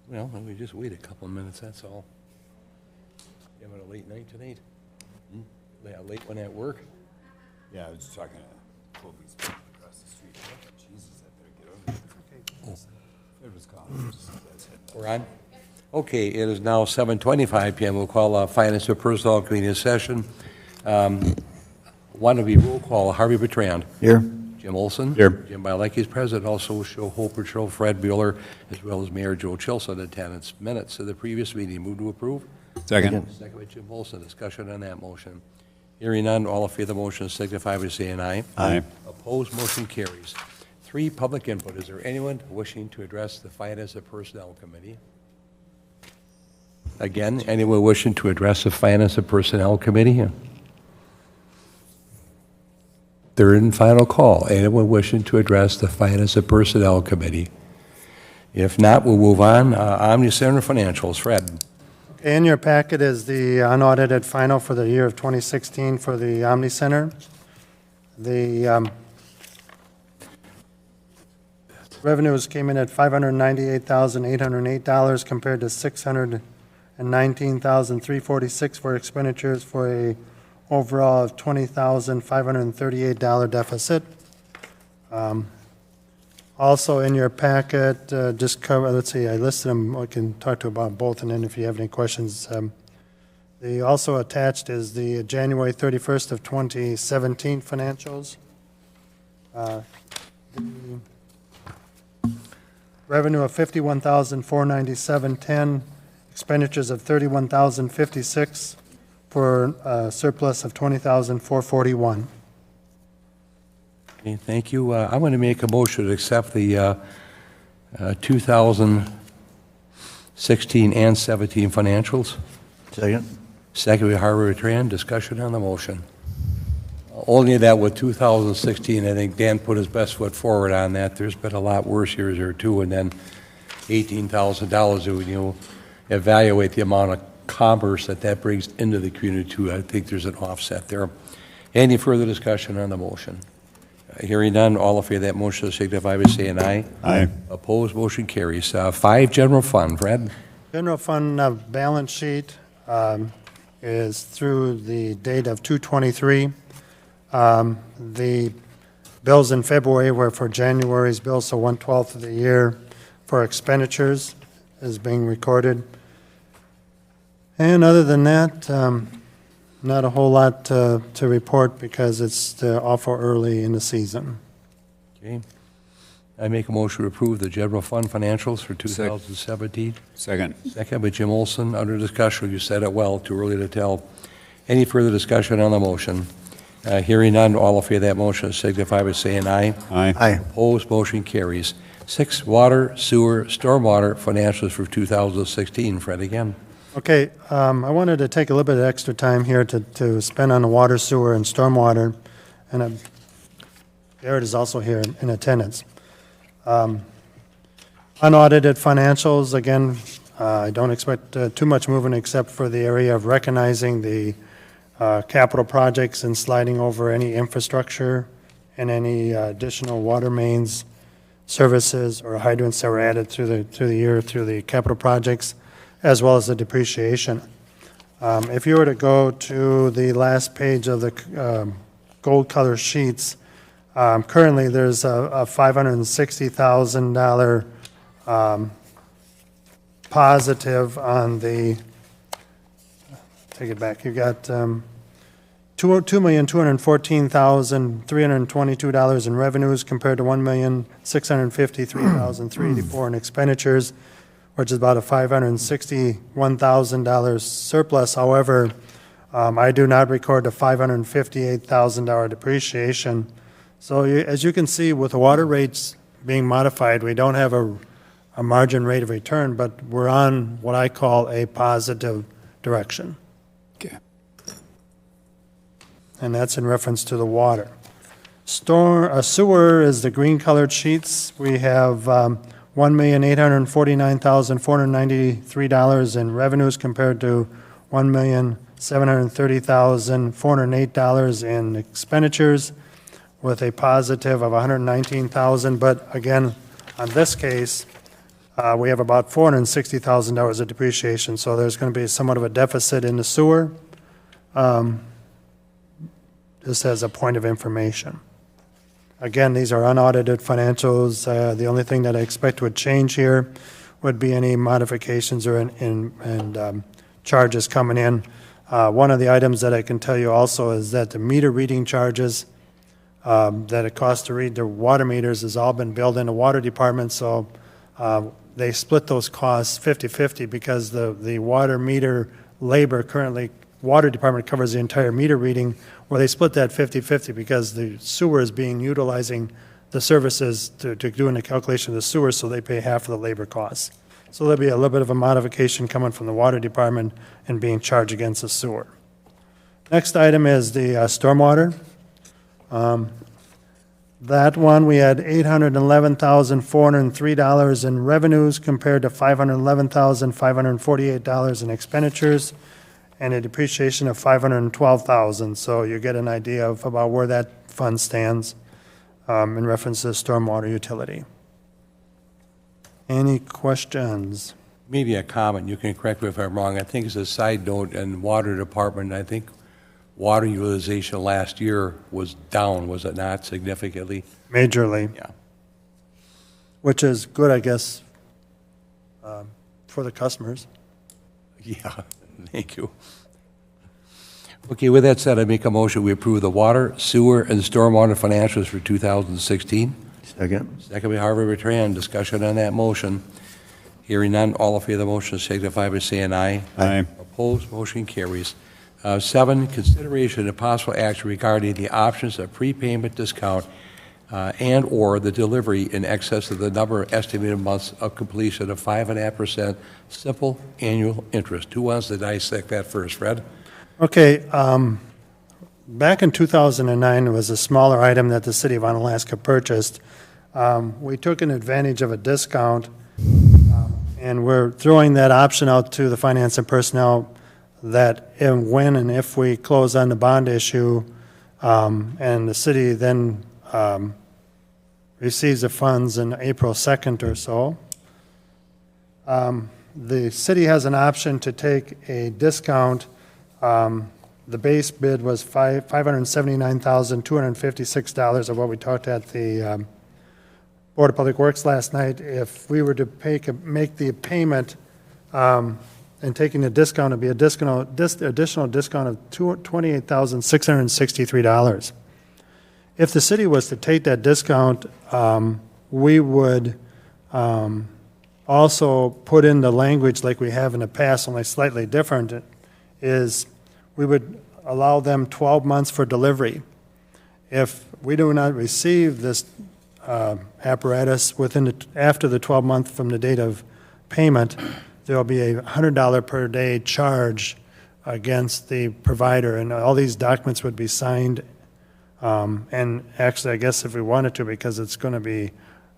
Well, we just wait a couple of minutes, that's all. You having a late night tonight? Yeah, late one at work? Yeah, I was just talking to Kobe's across the street. Jesus, I better get over there. Fred was calling. We're on? Okay, it is now 7:25 PM. We'll call Finance and Personnel Committee session. One to be roll call, Harvey Bertrand. Here. Jim Olson. Here. Jim Bialecki is present. Also show Hope Patrol, Fred Bueller, as well as Mayor Joe Chilson attendance. Minutes of the previous meeting. Move to approve. Second. Second by Jim Olson. Discussion on that motion. Hearing none, all in favor of the motion signify by saying aye. Aye. Opposed, motion carries. 3, public input. Is there anyone wishing to address the Finance and Personnel Committee? Again, anyone wishing to address the Finance and Personnel Committee? Third and final call. Anyone wishing to address the Finance and Personnel Committee? If not, we'll move on. Omni Center Financials. Fred. In your packet is the unaudited final for the year of 2016 for the Omni Center. The revenues came in at $598,808 compared to $619,346 for expenditures for a overall of $20,538 deficit. Also in your packet, just cover, let's see, I listed them, I can talk to about both, and then if you have any questions. The also attached is the January 31st of 2017 financials. The revenue of $51,497.10, expenditures of $31,056 for a surplus of $20,441. Okay, thank you. I'm going to make a motion to accept the 2016 and 17 financials. Second. Second by Harvey Bertrand. Discussion on the motion. Only that with 2016, I think Dan put his best foot forward on that. There's been a lot worse years there too, and then $18,000, when you evaluate the amount of commerce that brings into the community too, I think there's an offset there. Any further discussion on the motion? Hearing none, all in favor of that motion signify by saying aye. Aye. Opposed, motion carries. 5, general fund. Fred? General fund balance sheet is through the date of 2/23. The bills in February were for January's bills, so 1/12 of the year for expenditures is being recorded. And other than that, not a whole lot to report because it's awful early in the season. Okay. I make a motion to approve the general fund financials for 2017. Second. Second by Jim Olson. Under discussion, you said it well, too early to tell. Any further discussion on the motion? Hearing none, all in favor of that motion signify by saying aye. Aye. Aye. Opposed, motion carries. 6, water, sewer, stormwater financials for 2016. Fred again. Okay, I wanted to take a little bit of extra time here to spend on the water, sewer, and stormwater, and Garrett is also here in attendance. Unaudited financials, again, I don't expect too much movement except for the area of recognizing the capital projects and sliding over any infrastructure and any additional water mains services or hydrants that were added through the year through the capital projects, as well as the depreciation. If you were to go to the last page of the gold color sheets, currently there's a $560,000 positive on the, take it back, you got $2,214,322 in revenues compared to $1,653,384 in expenditures, which is about a $561,000 surplus. However, I do not record a $558,000 depreciation. So as you can see, with the water rates being modified, we don't have a margin rate of return, but we're on what I call a positive direction. Okay. And that's in reference to the water. Sewer is the green colored sheets. We have $1,849,493 in revenues compared to $1,730,408 in expenditures, with a positive of $119,000. But again, on this case, We have about $460,000 of depreciation, so there's going to be somewhat of a deficit in the sewer. Just as a point of information. Again, these are unaudited financials. The only thing that I expect would change here would be any modifications or charges coming in. One of the items that I can tell you also is that the meter reading charges that it costs to read the water meters has all been billed in the water department, so they split those costs 50-50 because the water meter labor currently, water department covers the entire meter reading, where they split that 50-50 because the sewer is utilizing the services to doing the calculation of the sewer, so they pay half of the labor costs. So there'll be a little bit of a modification coming from the water department and being charged against the sewer. Next item is the stormwater. That one, we had $811,403 in revenues compared to $511,548 in expenditures, and a depreciation of $512,000. So you get an idea of about where that fund stands in reference to stormwater utility. Any questions? Maybe a comment, you can correct me if I'm wrong. I think as a side note, in water department, I think water utilization last year was down, was it not, significantly? Majorly. Yeah. Which is good, I guess, for the customers. Yeah, thank you. Okay, with that said, I make a motion, we approve the water, sewer, and stormwater financials for 2016. Second. Second by Harvey Bertrand, discussion on that motion. Hearing none, all in favor of the motion signify by saying aye. Aye. Opposed, motion carries. 7, consideration and possible action regarding the options of prepayment discount and/or the delivery in excess of the number of estimated months of completion of 5.5% simple annual interest. Who wants to dissect that first, Fred? Okay, back in 2009, it was a smaller item that the city of Onalaska purchased. We took an advantage of a discount, and we're throwing that option out to the finance and personnel that when and if we close on the bond issue, and the city then receives the funds in April 2nd or so, the city has an option to take a discount. The base bid was $579,256 of what we talked at the Board of Public Works last night. If we were to make the payment and taking the discount, it'd be additional discount of $28,663. If the city was to take that discount, we would also put in the language like we have in the past, only slightly different, is we would allow them 12 months for delivery. If we do not receive this apparatus after the 12 month from the date of payment, there will be a $100 per day charge against the provider, and all these documents would be signed. And actually, I guess if we wanted to, because it's going to be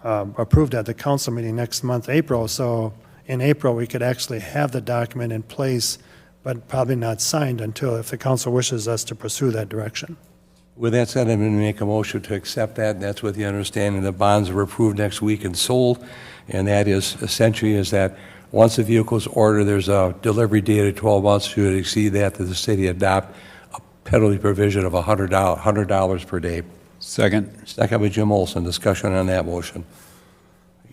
approved at the council meeting next month, April, so in April we could actually have the document in place, but probably not signed until if the council wishes us to pursue that direction. With that said, I'm going to make a motion to accept that. That's with the understanding the bonds are approved next week and sold, and that is essentially is that once the vehicle is ordered, there's a delivery date of 12 months. Should it exceed that the city adopt a penalty provision of $100 per day. Second. Second by Jim Olson. Discussion on that motion.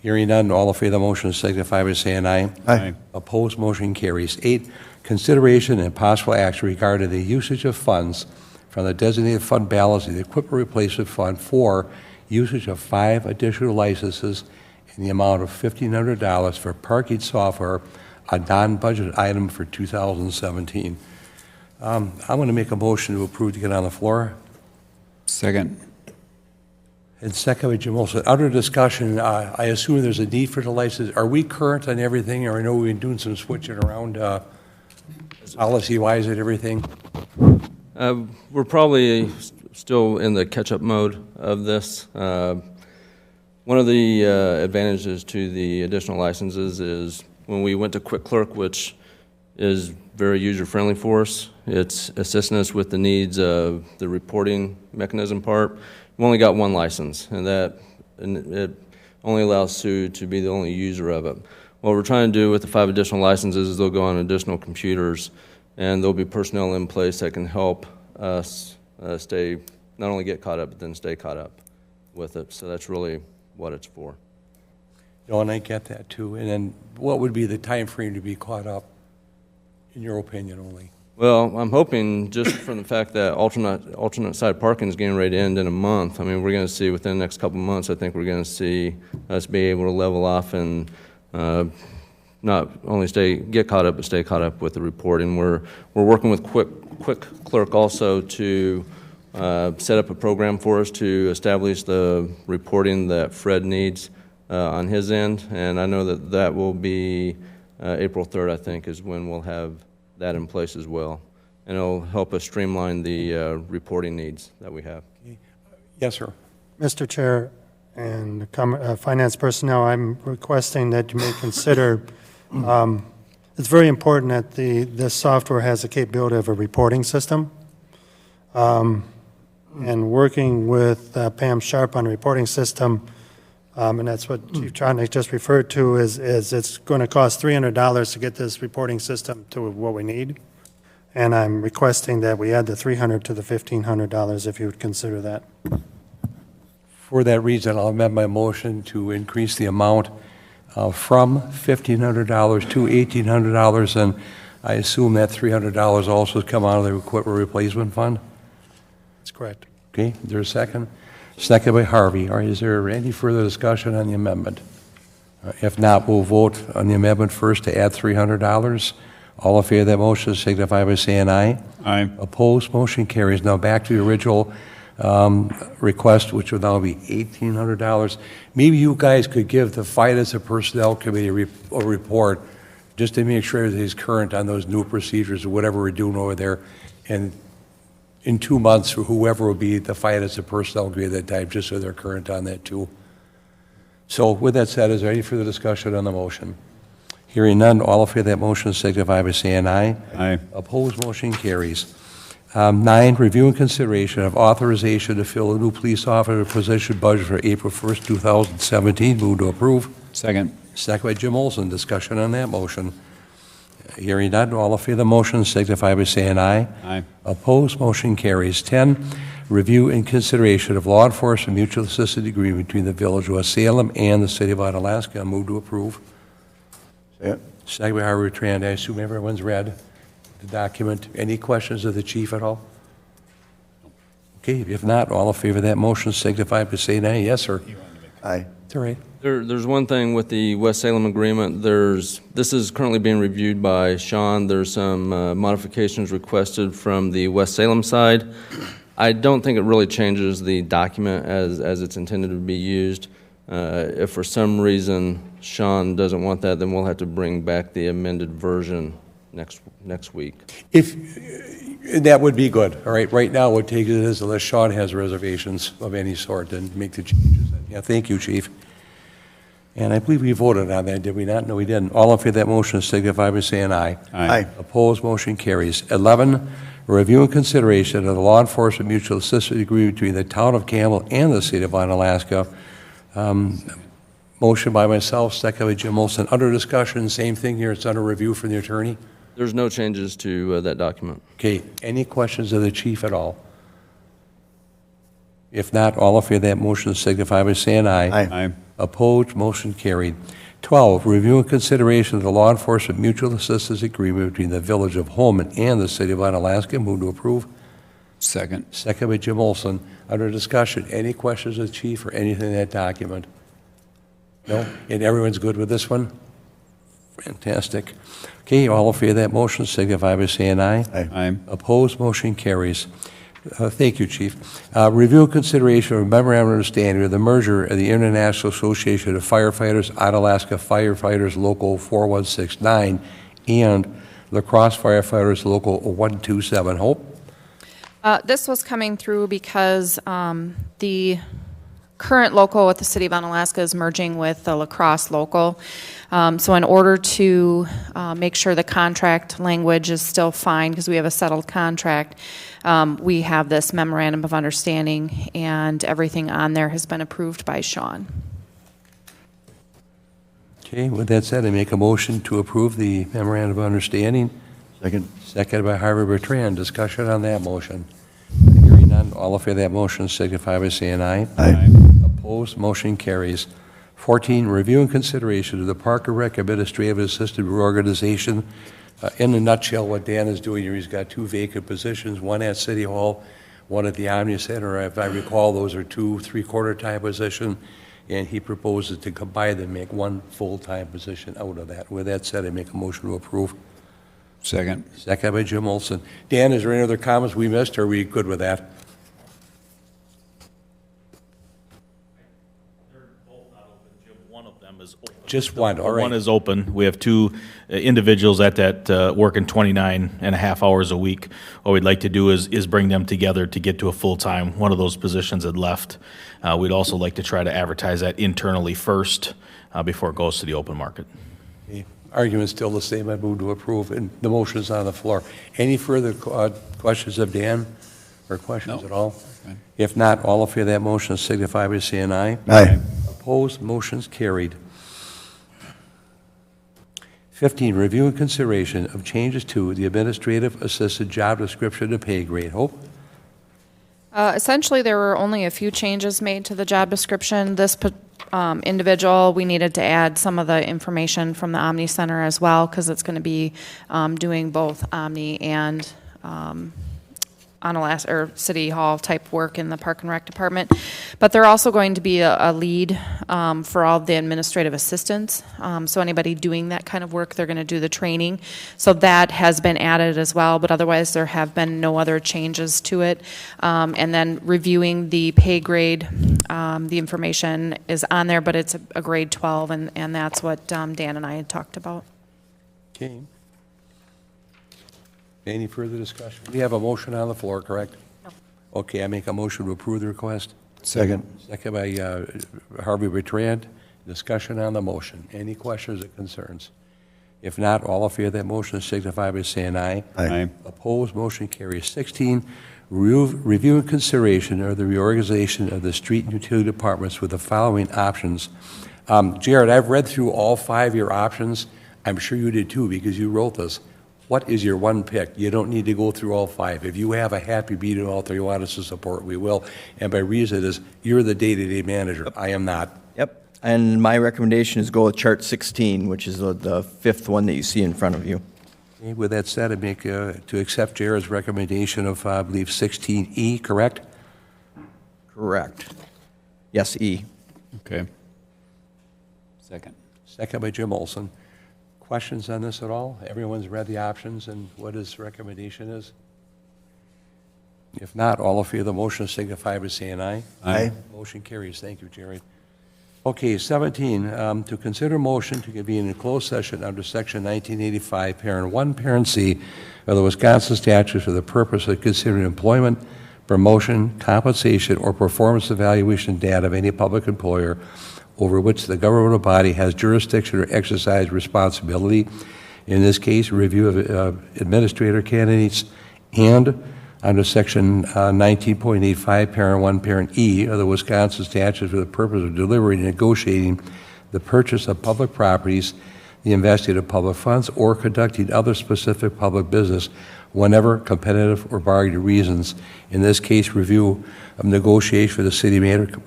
Hearing none, all in favor of the motion signify by saying aye. Aye. Opposed, motion carries. 8, consideration and possible action regarding the usage of funds from the designated fund balance of the Equipment Replacement Fund for usage of 5 additional licenses in the amount of $1,500 for parking software, a non-budget item for 2017. I'm going to make a motion to approve to get on the floor. Second. And second by Jim Olson. Under discussion, I assume there's a need for the license. Are we current on everything, or I know we've been doing some switching around policy-wise and everything? We're probably still in the catch-up mode of this. One of the advantages to the additional licenses is when we went to Quick Clerk, which is very user-friendly for us, it's assisting us with the needs of the reporting mechanism part. We only got 1 license, and it only allows Sue to be the only user of it. What we're trying to do with the 5 additional licenses is they'll go on additional computers, and there'll be personnel in place that can help us stay, not only get caught up, but then stay caught up with it. So that's really what it's for. No, and I get that too. And then what would be the time frame to be caught up, in your opinion only? Well, I'm hoping just from the fact that alternate side parking is getting ready to end in a month. I mean, we're going to see within the next couple of months, I think we're going to see us be able to level off and not only get caught up, but stay caught up with the reporting. We're working with Quick Clerk also to set up a program for us to establish the reporting that Fred needs on his end, and I know that will be April 3rd, I think, is when we'll have that in place as well. And it'll help us streamline the reporting needs that we have. Yes, sir. Mr. Chair and finance personnel, I'm requesting that you may consider, it's very important that this software has the capability of a reporting system. And working with Pam Sharp on a reporting system, and that's what Chief Trotnick just referred to, is it's going to cost $300 to get this reporting system to what we need. And I'm requesting that we add the $300 to the $1,500 if you would consider that. For that reason, I'll amend my motion to increase the amount from $1,500 to $1,800, and I assume that $300 also has come out of the equipment replacement fund? That's correct. Okay, is there a second? Second by Harvey. All right, is there any further discussion on the amendment? If not, we'll vote on the amendment first to add $300. All in favor of that motion signify by saying aye. Aye. Opposed, motion carries. Now back to the original request, which would now be $1,800. Maybe you guys could give the Finance and Personnel Committee a report just to make sure that he's current on those new procedures or whatever we're doing over there. And in 2 months, for whoever will be the Finance and Personnel Committee at that time, just so they're current on that too. So with that said, is there any further discussion on the motion? Hearing none, all in favor of that motion signify by saying aye. Aye. Opposed, motion carries. 9, review and consideration of authorization to fill a new police officer position budget for April 1st, 2017. Move to approve. Second. Second by Jim Olson. Discussion on that motion. Hearing none, all in favor of the motion signify by saying aye. Aye. Opposed, motion carries. 10, review and consideration of law enforcement mutual assistance agreement between the Village of West Salem and the City of Onalaska. Move to approve. Second by Harvey Tran. I assume everyone's read the document. Any questions of the chief at all? Okay, if not, all in favor of that motion signify by saying aye. Yes, sir. Aye. It's all right. There's one thing with the West Salem agreement. This is currently being reviewed by Sean. There's some modifications requested from the West Salem side. I don't think it really changes the document as it's intended to be used. If for some reason Sean doesn't want that, then we'll have to bring back the amended version next week. If that would be good. All right, right now, we'll take it as unless Sean has reservations of any sort, and make the changes. Yeah, thank you, Chief. And I believe we voted on that, did we not? No, we didn't. All in favor of that motion signify by saying aye. Aye. Opposed, motion carries. 11, review and consideration of the law enforcement mutual assistance agreement between the Town of Campbell and the State of Onalaska. Motion by myself, second by Jim Olson. Under discussion, same thing here, it's under review from the attorney. There's no changes to that document. Okay, any questions of the chief at all? If not, all in favor of that motion signify by saying aye. Aye. Aye. Opposed, motion carried. 12, review and consideration of the law enforcement mutual assistance agreement between the Village of Holman and the City of Onalaska. Move to approve. Second. Second by Jim Olson. Under discussion, any questions of the chief or anything in that document? No? And everyone's good with this one? Fantastic. Okay, all in favor of that motion signify by saying aye. Aye. Opposed, motion carries. Thank you, Chief. Review and consideration of a memorandum of understanding of the merger of the International Association of Firefighters, Onalaska Firefighters Local 4169, and La Crosse Firefighters Local 127. Hope? This was coming through because the current local with the City of Onalaska is merging with the La Crosse local. So in order to make sure the contract language is still fine, because we have a settled contract, we have this memorandum of understanding, and everything on there has been approved by Sean. Okay, with that said, I make a motion to approve the memorandum of understanding. Second. Seconded by Harvey Bertrand. Discussion on that motion. Hearing none, all in favor of that motion signify by saying aye. Aye. Opposed, motion carries. 14, review and consideration of the Park and Rec Administrative Assistant Reorganization. In a nutshell, what Dan is doing here, he's got 2 vacant positions, one at City Hall, one at the Omni Center. If I recall, those are 2 3/4-time positions, and he proposes to combine them, make 1 full-time position out of that. With that said, I make a motion to approve. Second. Second by Jim Olson. Dan, is there any other comments we missed, or are we good with that? They're both not open, Jim. One of them is open. Just one, all right. One is open. We have 2 individuals at that working 29 and a half hours a week. What we'd like to do is bring them together to get to a full-time. One of those positions had left. We'd also like to try to advertise that internally first before it goes to the open market. The argument's still the same. I move to approve, and the motion is on the floor. Any further questions of Dan, or questions No. at all? Fine. If not, all in favor of that motion signify by saying aye. Aye. Opposed, motion's carried. 15, review and consideration of changes to the administrative assistant job description and pay grade. Hope? Essentially, there were only a few changes made to the job description. This individual, we needed to add some of the information from the Omni Center as well, because it's going to be doing both Omni and or City Hall type work in the Park and Rec Department. But they're also going to be a lead for all the administrative assistants. So anybody doing that kind of work, they're going to do the training. So that has been added as well, but otherwise there have been no other changes to it. And then reviewing the pay grade, the information is on there, but it's a grade 12, and that's what Dan and I had talked about. Okay. Any further discussion? We have a motion on the floor, correct? No. Okay, I make a motion to approve the request. Second. Second by Harvey Bertrand. Discussion on the motion. Any questions or concerns? If not, all in favor of that motion signify by saying aye. Aye. Opposed, motion carries. 16, review and consideration of the reorganization of the street and utility departments with the following options. Jared, I've read through all 5 of your options. I'm sure you did too, because you wrote this. What is your one pick? You don't need to go through all 5. If you have a happy meeting out there you want us to support, we will. And by reason is, you're the day-to-day manager. I am not. Yep, and my recommendation is go with chart 16, which is the 5th one that you see in front of you. Okay, with that said, I make to accept Jared's recommendation of, I believe, 16E, correct? Correct. Yes, E. Okay. Second. Second by Jim Olson. Questions on this at all? Everyone's read the options and what his recommendation is? If not, all in favor of the motion signify by saying aye. Aye. Motion carries. Thank you, Jerry. Okay, 17, to consider motion to convene a closed session under Section 1985, Parent 1, Parent C of the Wisconsin statutes for the purpose of considering employment, promotion, compensation, or performance evaluation data of any public employer over which the governmental body has jurisdiction or exercise responsibility. In this case, review of administrator candidates, and under Section 19.85, Parent 1, Parent E of the Wisconsin statutes for the purpose of deliberating and negotiating the purchase of public properties, the investing of public funds, or conducting other specific public business whenever competitive or bargaining reasons. In this case, review of negotiation for the city manager,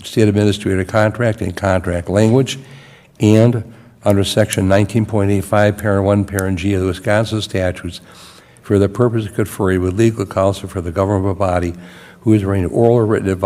state administrator contract and contract language, and under Section 19.85, Parent 1, Parent G of the Wisconsin statutes for the purpose of conferring with legal counsel for the governmental body who is rendered oral or written advice